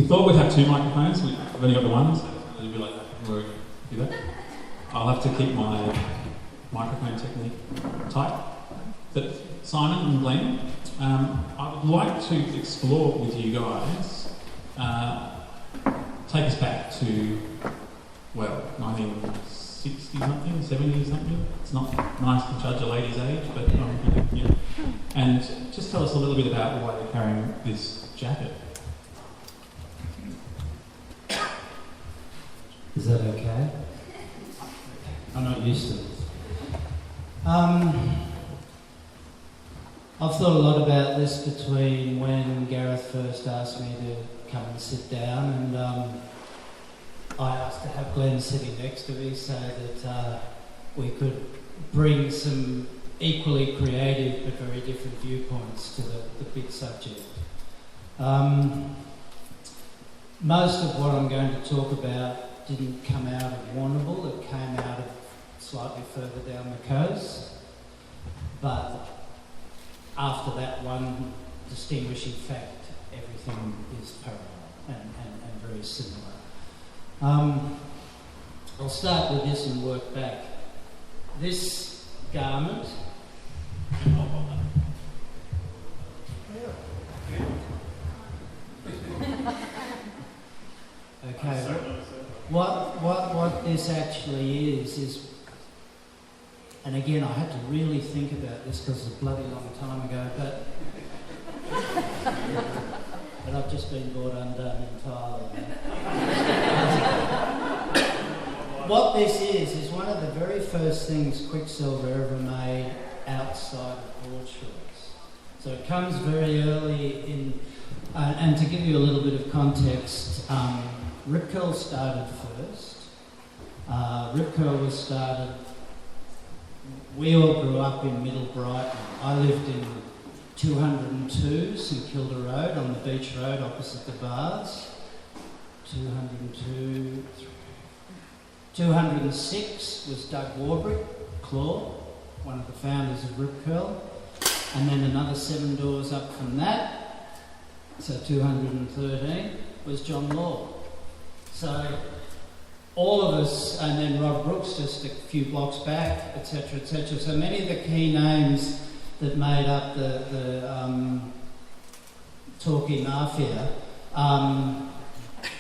We thought we'd have two microphones. We've only got the one, so it'll be like that. We'll do that. I'll have to keep my microphone technique tight. But Simon and Glenn, I would like to explore with you guys, take us back to, well, 1960-something, 70-something. It's not nice to judge a lady's age, but yeah. And just tell us a little bit about why you're carrying this jacket. Is that okay? I'm not used to this. I've thought a lot about this between when Gareth first asked me to come and sit down, and I asked to have Glenn sitting next to me so that we could bring some equally creative but very different viewpoints to the big subject. Most of what I'm going to talk about didn't come out of Warrnambool, it came out of slightly further down the coast. But after that one distinguishing fact, everything is parallel and very similar. I'll start with this and work back. This garment... Okay, what this actually is, and again I had to really think about this because it's a bloody long time ago, but I've just been brought undone entirely. What this is one of the very first things Quicksilver ever made outside of broadsheets. So it comes very early in, and to give you a little bit of context, Rip Curl started first. Rip Curl was started, we all grew up in Middle Brighton. I lived in 202 St Kilda Road on the beach road opposite the bars. 206 was Doug Warbrick, Claw, one of the founders of Rip Curl. And then another 7 doors up from that, so 213, was John Law. So all of us, and then Rob Brooks just a few blocks back, etc., etc. So many of the key names that made up the Torquay Mafia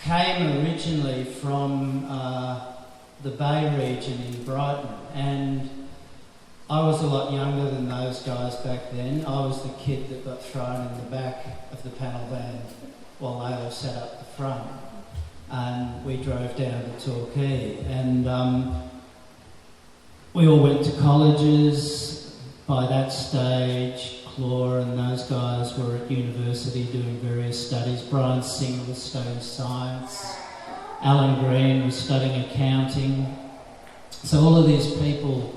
came originally from the Bay region in Brighton, and I was a lot younger than those guys back then. I was the kid that got thrown in the back of the panel van while they were sat up the front. And we drove down to Torquay, and we all went to colleges. By that stage, Claw and those guys were at university doing various studies. Brian Singer was studying science. Alan Green was studying accounting. So all of these people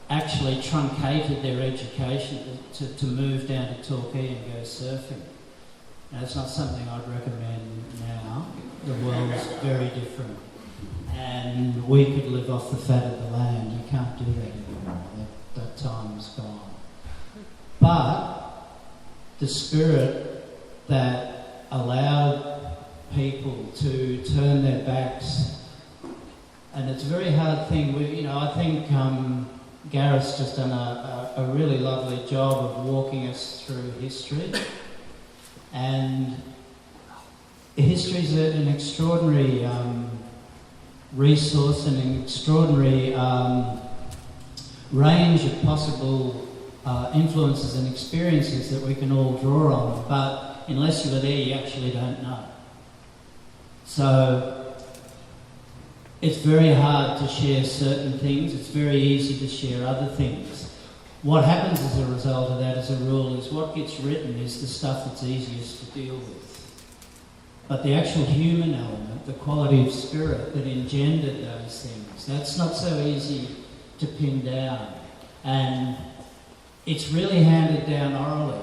actually truncated their education to move down to Torquay and go surfing. Now, it's not something I'd recommend now. The world's very different. And we could live off the fat of the land. You can't do that anymore. That time's gone. But the spirit that allowed people to turn their backs, and it's a very hard thing. I think Gareth's just done a really lovely job of walking us through history. And history is an extraordinary resource and an extraordinary range of possible influences and experiences that we can all draw on, but unless you were there, you actually don't know. So it's very hard to share certain things, it's very easy to share other things. What happens as a result of that, as a rule, is what gets written is the stuff that's easiest to deal with. But the actual human element, the quality of spirit that engendered those things, that's not so easy to pin down. And it's really handed down orally.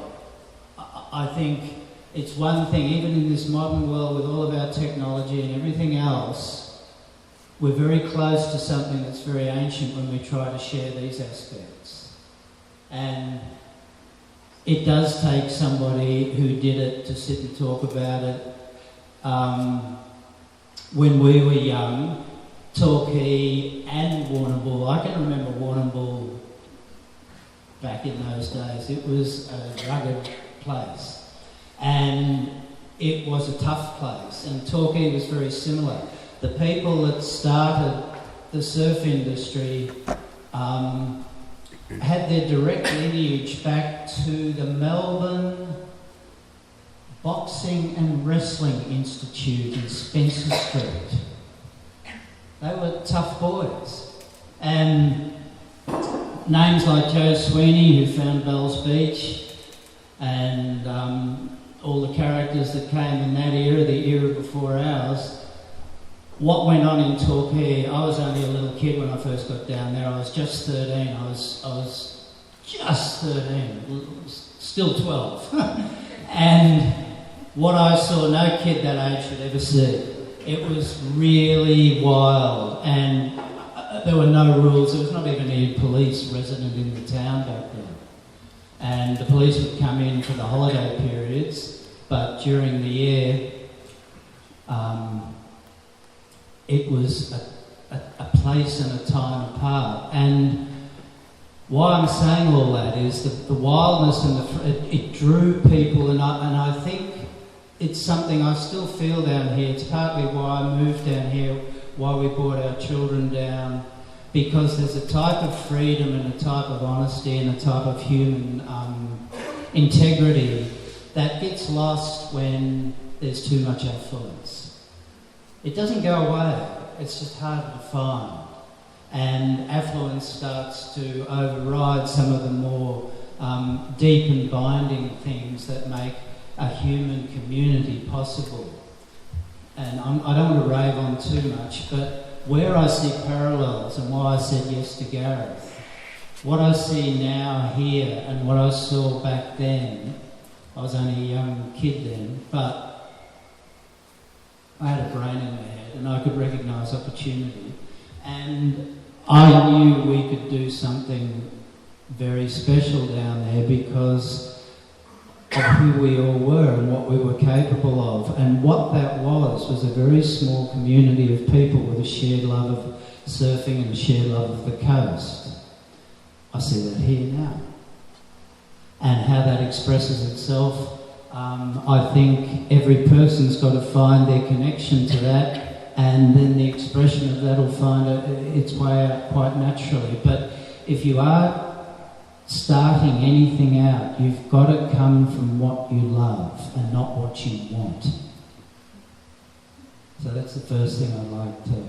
I think it's one thing, even in this modern world with all of our technology and everything else, we're very close to something that's very ancient when we try to share these aspects. And it does take somebody who did it to sit and talk about it. when we were young, Torquay and Warrnambool, I can remember Warrnambool back in those days. It was a rugged place and it was a tough place, and Torquay was very similar. The people that started the surf industry had their direct lineage back to the Melbourne Boxing and Wrestling Institute in Spencer Street. They were tough boys. And names like Joe Sweeney, who found Bell's Beach, and all the characters that came in that era, the era before ours. What went on in Torquay, I was only a little kid when I first got down there. I was just 13. I was just 13, still 12. And what I saw, no kid that age should ever see. It was really wild, and there were no rules. There was not even any police resident in the town back then. And the police would come in for the holiday periods, but during the year, it was a place and a time apart. And why I'm saying all that is that the wildness and it drew people, and I think it's something I still feel down here. It's partly why I moved down here, why we brought our children down, because there's a type of freedom and a type of honesty and a type of human integrity that gets lost when there's too much affluence. It doesn't go away, it's just harder to find. And affluence starts to override some of the more deep and binding things that make a human community possible. And I don't want to rave on too much, but where I see parallels and why I said yes to Gareth, what I see now here and what I saw back then, I was only a young kid then, but I had a brain in my head and I could recognise opportunity, and I knew we could do something very special down there because of who we all were and what we were capable of. And what that was a very small community of people with a shared love of surfing and a shared love of the coast. I see that here now. And how that expresses itself, I think every person's got to find their connection to that, and then the expression of that will find its way out quite naturally. But if you are starting anything out, you've got to come from what you love and not what you want. So that's the first thing I'd like to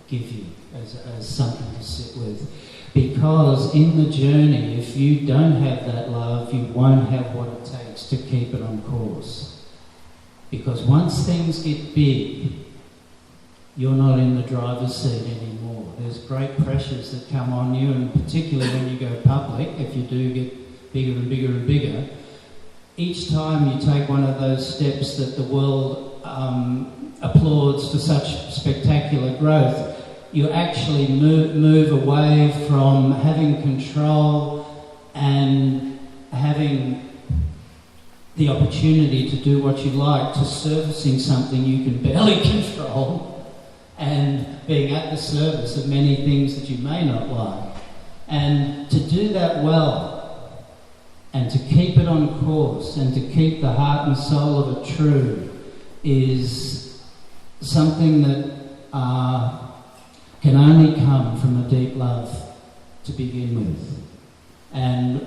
give you as something to sit with. Because in the journey, if you don't have that love, you won't have what it takes to keep it on course. Because once things get big, you're not in the driver's seat anymore. There's great pressures that come on you, and particularly when you go public, if you do get bigger and bigger and bigger, each time you take one of those steps that the world applauds for such spectacular growth, you actually move away from having control and having the opportunity to do what you like to servicing something you can barely control and being at the service of many things that you may not like. And to do that well and to keep it on course and to keep the heart and soul of it true is something that can only come from a deep love to begin with. And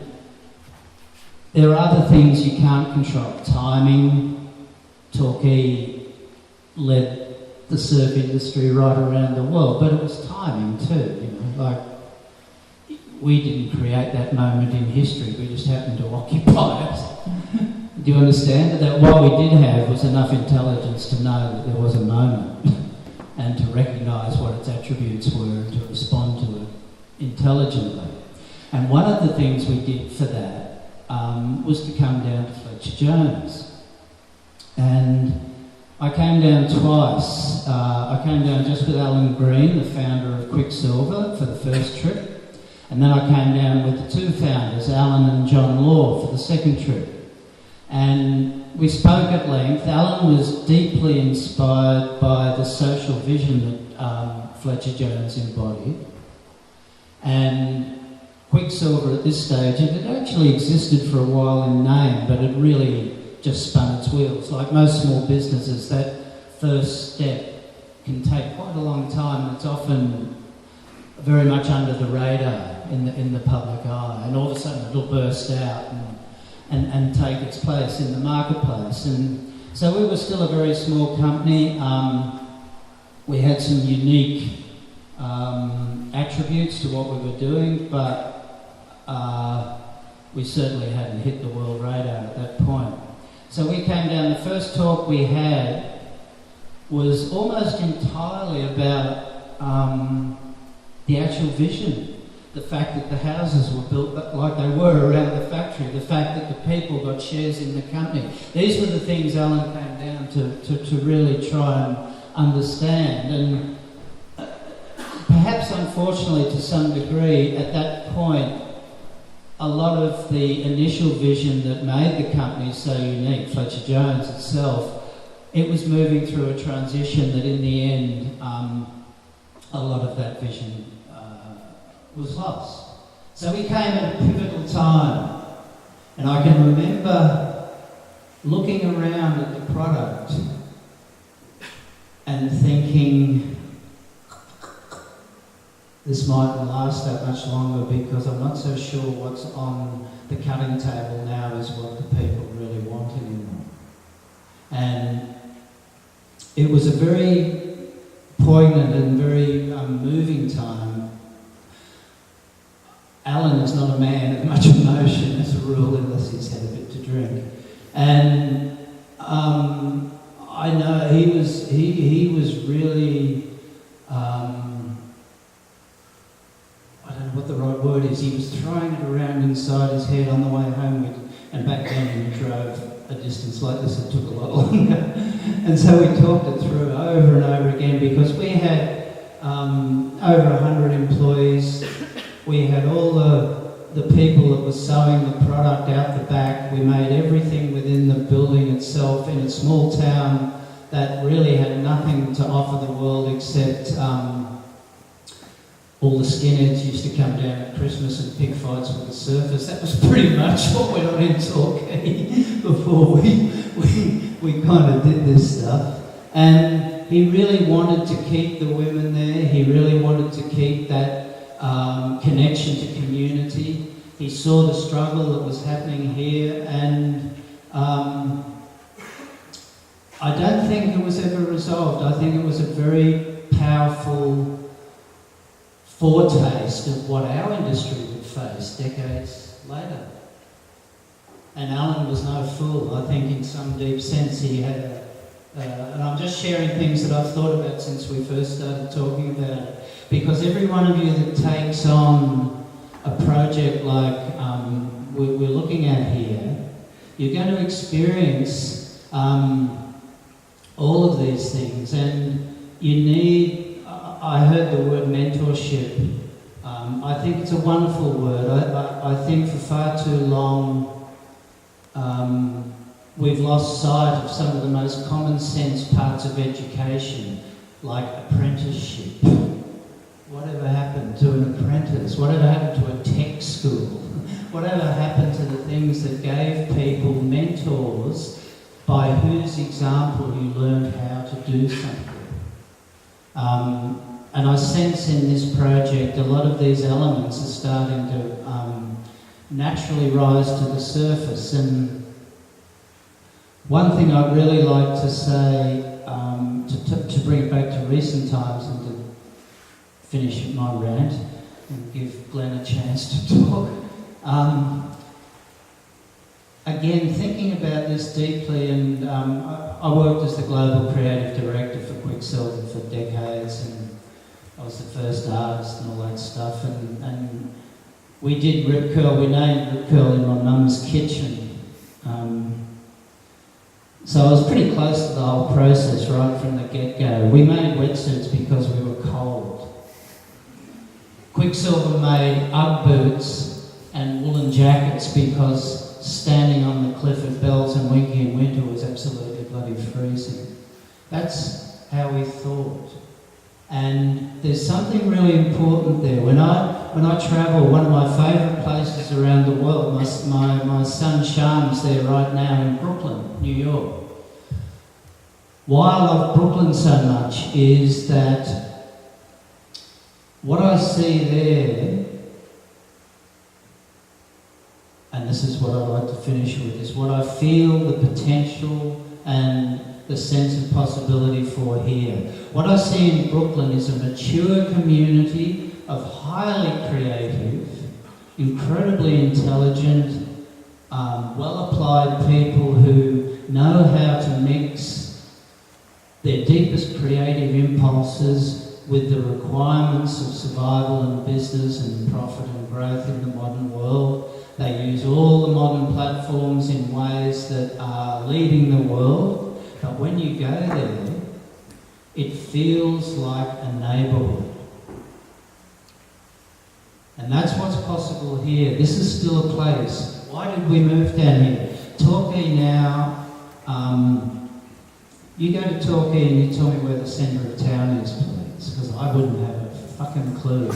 there are other things you can't control. Timing. Torquay led the surf industry right around the world, but it was timing too, like we didn't create that moment in history, we just happened to occupy it. Do you understand? That what we did have was enough intelligence to know that there was a moment and to recognise what its attributes were and to respond to it intelligently. And one of the things we did for that was to come down to Fletcher Jones. And I came down twice. I came down just with Alan Green, the founder of Quicksilver, for the first trip. And then I came down with the two founders, Alan and John Law, for the second trip. And we spoke at length. Alan was deeply inspired by the social vision that Fletcher Jones embodied. And Quicksilver at this stage, it had actually existed for a while in name, but it really just spun its wheels. Like most small businesses, that first step can take quite a long time, and it's often very much under the radar in the public eye, and all of a sudden it'll burst out and take its place in the marketplace. And so we were still a very small company. We had some unique attributes to what we were doing, but we certainly hadn't hit the world radar at that point. So we came down, the first talk we had was almost entirely about the actual vision, the fact that the houses were built like they were around the factory, the fact that the people got shares in the company. These were the things Alan came down to really try and understand. And perhaps unfortunately to some degree at that point, a lot of the initial vision that made the company so unique, Fletcher Jones itself, it was moving through a transition that in the end, a lot of that vision was lost. So we came at a pivotal time, and I can remember looking around at the product and thinking, this mightn't last that much longer because I'm not so sure what's on the cutting table now is what the people really want anymore. And it was a very poignant and very moving time. Alan is not a man of much emotion as a rule, unless he's had a bit to drink. And I know he was really, I don't know what the right word is, he was throwing it around inside his head on the way home, and back then when we drove a distance like this it took a lot longer. And so we talked it through over and over again, because we had over 100 employees. We had all the people that were sewing the product out the back. We made everything within the building itself in a small town that really had nothing to offer the world except all the skinheads used to come down at Christmas and pick fights with the surfers. That was pretty much what went on in Torquay before we kind of did this stuff. And he really wanted to keep the women there. He really wanted to keep that connection to community. He saw the struggle that was happening here, and I don't think it was ever resolved. I think it was a very powerful foretaste of what our industry would face decades later. And Alan was no fool. I think in some deep sense he had and I'm just sharing things that I've thought about since we first started talking about it. Because every one of you that takes on a project like we're looking at here, you're going to experience all of these things, and you need, I heard the word mentorship. I think it's a wonderful word. I think for far too long we've lost sight of some of the most common sense parts of education, like apprenticeship. Whatever happened to an apprentice? Whatever happened to a tech school? Whatever happened to the things that gave people mentors by whose example you learned how to do something? And I sense in this project a lot of these elements are starting to naturally rise to the surface. And one thing I'd really like to say, to bring it back to recent times and to finish my rant and give Glenn a chance to talk. Again, thinking about this deeply, and I worked as the global creative director for Quicksilver for decades, and I was the first artist and all that stuff, and we did Rip Curl. We named Rip Curl in my mum's kitchen. So I was pretty close to the whole process right from the get-go. We made wetsuits because we were cold. Quicksilver made Ugg boots and woolen jackets because standing on the cliff at Bells and Winky in winter was absolutely bloody freezing. That's how we thought. And there's something really important there. When I travel, one of my favourite places around the world, my son Sham's there right now in Brooklyn, New York. Why I love Brooklyn so much is that what I see there, and this is what I'd like to finish with, is what I feel the potential and the sense of possibility for here. What I see in Brooklyn is a mature community of highly creative, incredibly intelligent, well-applied people who know how to mix their deepest creative impulses with the requirements of survival and business and profit and growth in the modern world. They use all the modern platforms in ways that are leading the world. But when you go there, it feels like a neighbourhood. And that's what's possible here. This is still a place. Why did we move down here? Torquay now, you go to Torquay and you tell me where the centre of town is, please, because I wouldn't have a fucking clue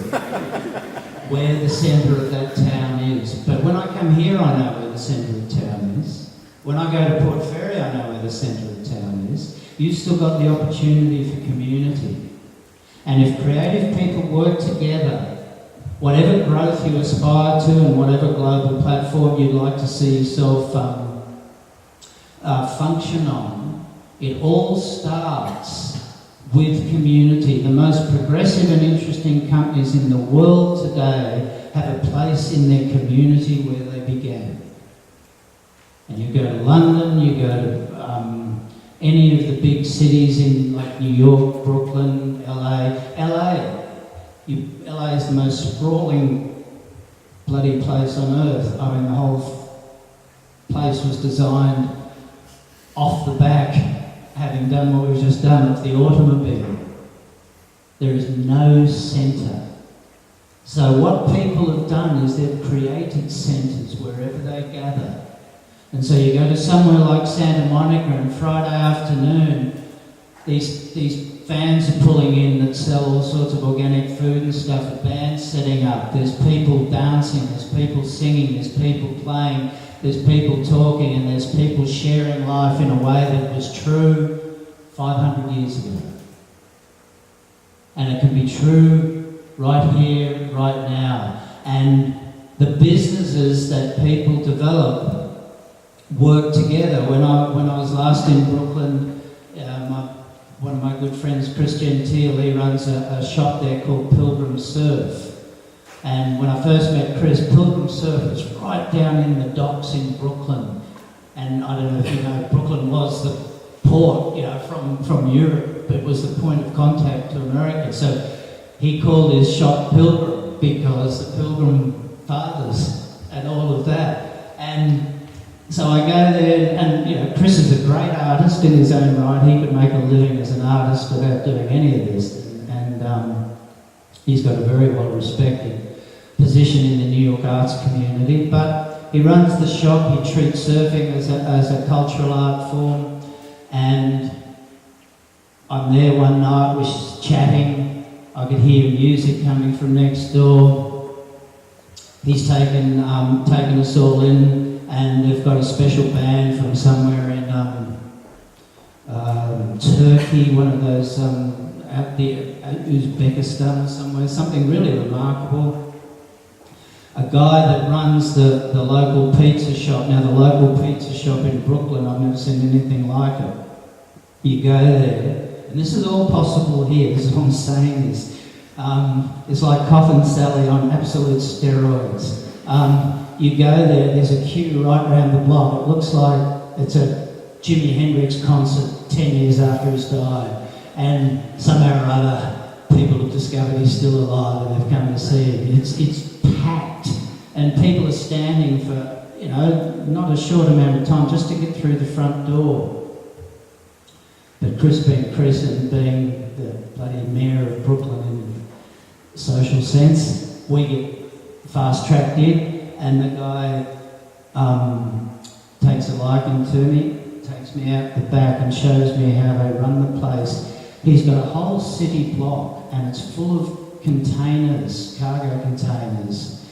where the centre of that town is. But when I come here, I know where the centre of town is. When I go to Port Fairy, I know where the centre of town is. You've still got the opportunity for community. And if creative people work together, whatever growth you aspire to and whatever global platform you'd like to see yourself function on, it all starts with community. The most progressive and interesting companies in the world today have a place in their community where they began. And you go to London, you go to any of the big cities in like New York, Brooklyn, LA. LA is the most sprawling bloody place on earth. I mean, the whole place was designed off the back, having done what we've just done, of the automobile. There is no centre. So what people have done is they've created centres wherever they gather. And so you go to somewhere like Santa Monica and Friday afternoon, these vans are pulling in that sell all sorts of organic food and stuff, a band's setting up, there's people dancing, there's people singing, there's people playing, there's people talking, and there's people sharing life in a way that was true 500 years ago. And it can be true right here, right now. And the businesses that people develop work together. When I was last in Brooklyn, one of my good friends, Chris Gentile, he runs a shop there called Pilgrim Surf. And when I first met Chris, Pilgrim Surf was right down in the docks in Brooklyn. And I don't know if you know, Brooklyn was the port, from Europe. It was the point of contact to America. So he called his shop Pilgrim because the Pilgrim Fathers and all of that. And so I go there, and Chris is a great artist in his own right. He could make a living as an artist without doing any of this, and he's got a very well-respected position in the New York arts community. But he runs the shop. He treats surfing as a cultural art form, and I'm there one night. We're chatting. I could hear music coming from next door. He's taken us all in. And they've got a special band from somewhere in Turkey, one of those out there, Uzbekistan or somewhere, something really remarkable. A guy that runs the local pizza shop. Now, the local pizza shop in Brooklyn, I've never seen anything like it. You go there, and this is all possible here. This is what I'm saying is, it's like Coffin Sally on absolute steroids. You go there, there's a queue right around the block. It looks like it's a Jimi Hendrix concert 10 years after he's died. And somehow or other, people have discovered he's still alive and they've come to see him. It's packed. And people are standing for, not a short amount of time just to get through the front door. But Chris being Chris and being the bloody mayor of Brooklyn in social sense, we get fast-tracked in. And the guy takes a liking to me, takes me out the back and shows me how they run the place. He's got a whole city block and it's full of containers, cargo containers.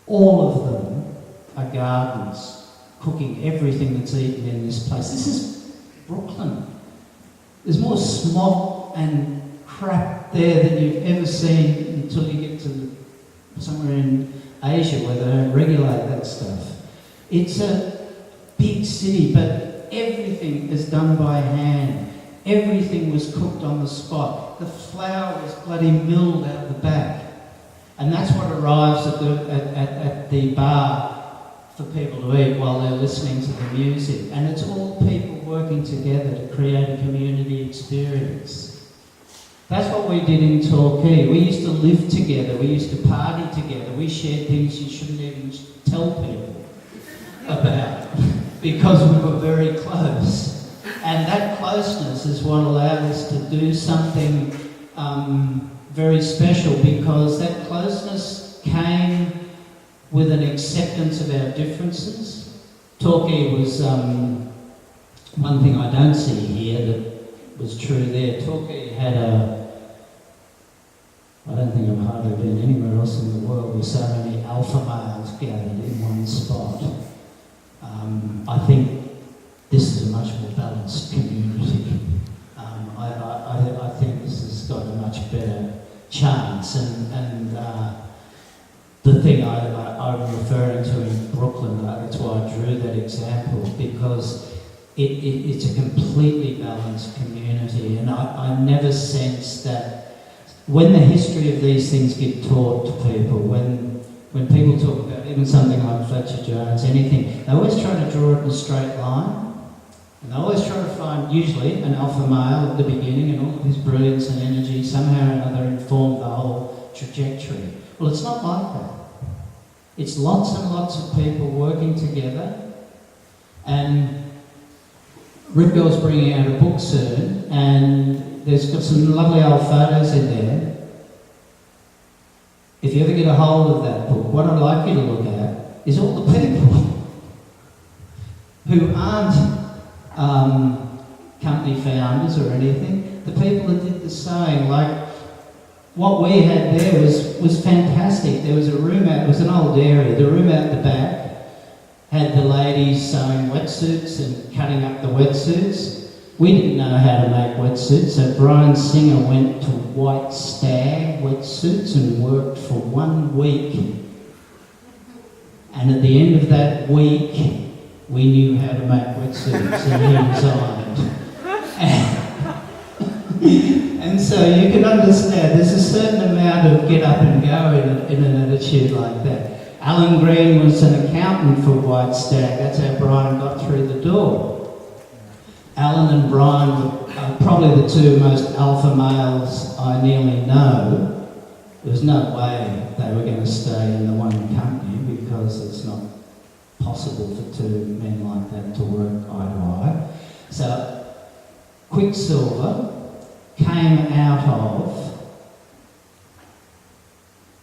All of them are gardens, cooking everything that's eaten in this place. This is Brooklyn. There's more smog and crap there than you've ever seen until you get to somewhere in Asia where they don't regulate that stuff. It's a big city, but everything is done by hand. Everything was cooked on the spot. The flour was bloody milled out the back. And that's what arrives at the bar for people to eat while they're listening to the music. And it's all people working together to create a community experience. That's what we did in Torquay. We used to live together. We used to party together. We shared things you shouldn't even tell people about because we were very close. And that closeness is what allowed us to do something very special, because that closeness came with an acceptance of our differences. Torquay was one thing I don't see here that was true there. Torquay had I don't think I've hardly been anywhere else in the world with so many alpha males gathered in one spot. I think this is a much more balanced community. I think this has got a much better chance, and the thing I'm referring to in Brooklyn, that's why I drew that example, because it's a completely balanced community, and I never sense that when the history of these things get taught to people, when people talk about even something like Fletcher Jones, anything, they always try to draw it in a straight line. And they always try to find, usually, an alpha male at the beginning, and all of his brilliance and energy somehow or another informed the whole trajectory. Well, it's not like that. It's lots and lots of people working together. And Rip Girl's bringing out a book soon, and there's got some lovely old photos in there. If you ever get a hold of that book, what I'd like you to look at is all the people who aren't company founders or anything, the people that did the sewing. Like, what we had there was fantastic. There was a room out, it was an old area, the room out the back had the ladies sewing wetsuits and cutting up the wetsuits. We didn't know how to make wetsuits, so Brian Singer went to White Stag wetsuits and worked for 1 week. And at the end of that week, we knew how to make wetsuits, and he resigned. And so you can understand there's a certain amount of get up and go in an attitude like that. Alan Green was an accountant for White Stag. That's how Brian got through the door. Alan and Brian were probably the two most alpha males I nearly know. There was no way they were going to stay in the one company, because it's not possible for two men like that to work eye to eye. So Quicksilver came out of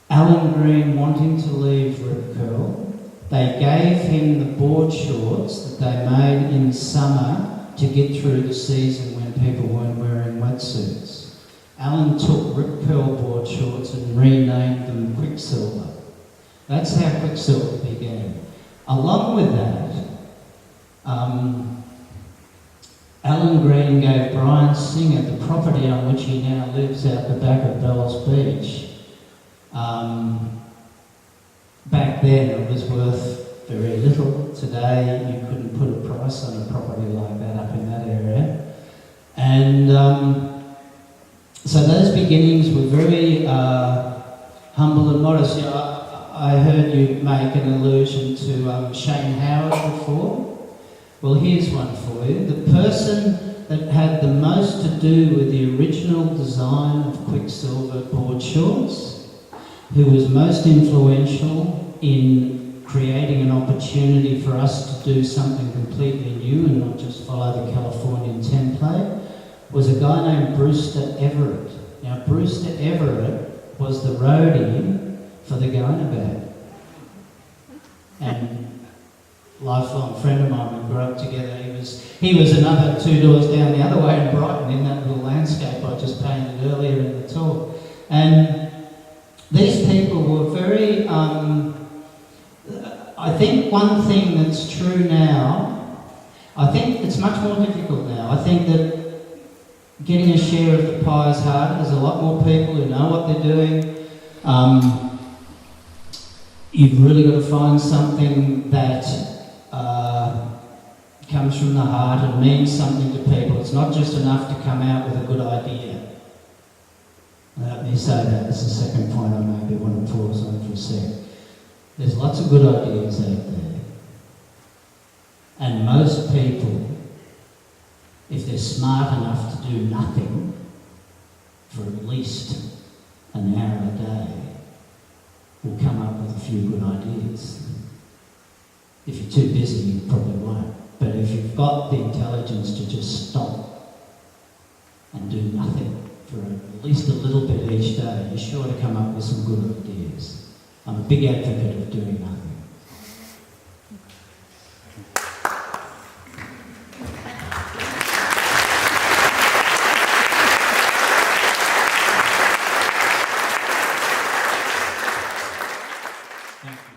Alan Green wanting to leave Rip Curl. They gave him the board shorts that they made in summer to get through the season when people weren't wearing wetsuits. Alan took Rip Curl board shorts and renamed them Quicksilver. That's how Quicksilver began. Along with that, Alan Green gave Brian Singer the property on which he now lives out the back of Bells Beach. Back then it was worth very little. Today you couldn't put a price on a property like that up in that area. And so those beginnings were very humble and modest. You know, I heard you make an allusion to Shane Howard before. Well, here's one for you. The person that had the most to do with the original design of Quicksilver board shorts, who was most influential in creating an opportunity for us to do something completely new and not just follow the Californian template, was a guy named Brewster Everett. Now, Brewster Everett was the roadie for the Goanabad. And lifelong friend of mine. We grew up together. He was another 2 doors down the other way in Brighton in that little landscape I just painted earlier in the talk. And these people were very, I think one thing that's true now, I think it's much more difficult now. I think that getting a share of the pie is harder. There's a lot more people who know what they're doing. You've really got to find something that comes from the heart and means something to people. It's not just enough to come out with a good idea. Let me say that as the second point I maybe want to pause on for a sec. There's lots of good ideas out there. And most people, if they're smart enough to do nothing for at least an hour a day, will come up with a few good ideas. If you're too busy, you probably won't. But if you've got the intelligence to just stop and do nothing for at least a little bit each day, you're sure to come up with some good ideas. I'm a big advocate of doing nothing. Thank you.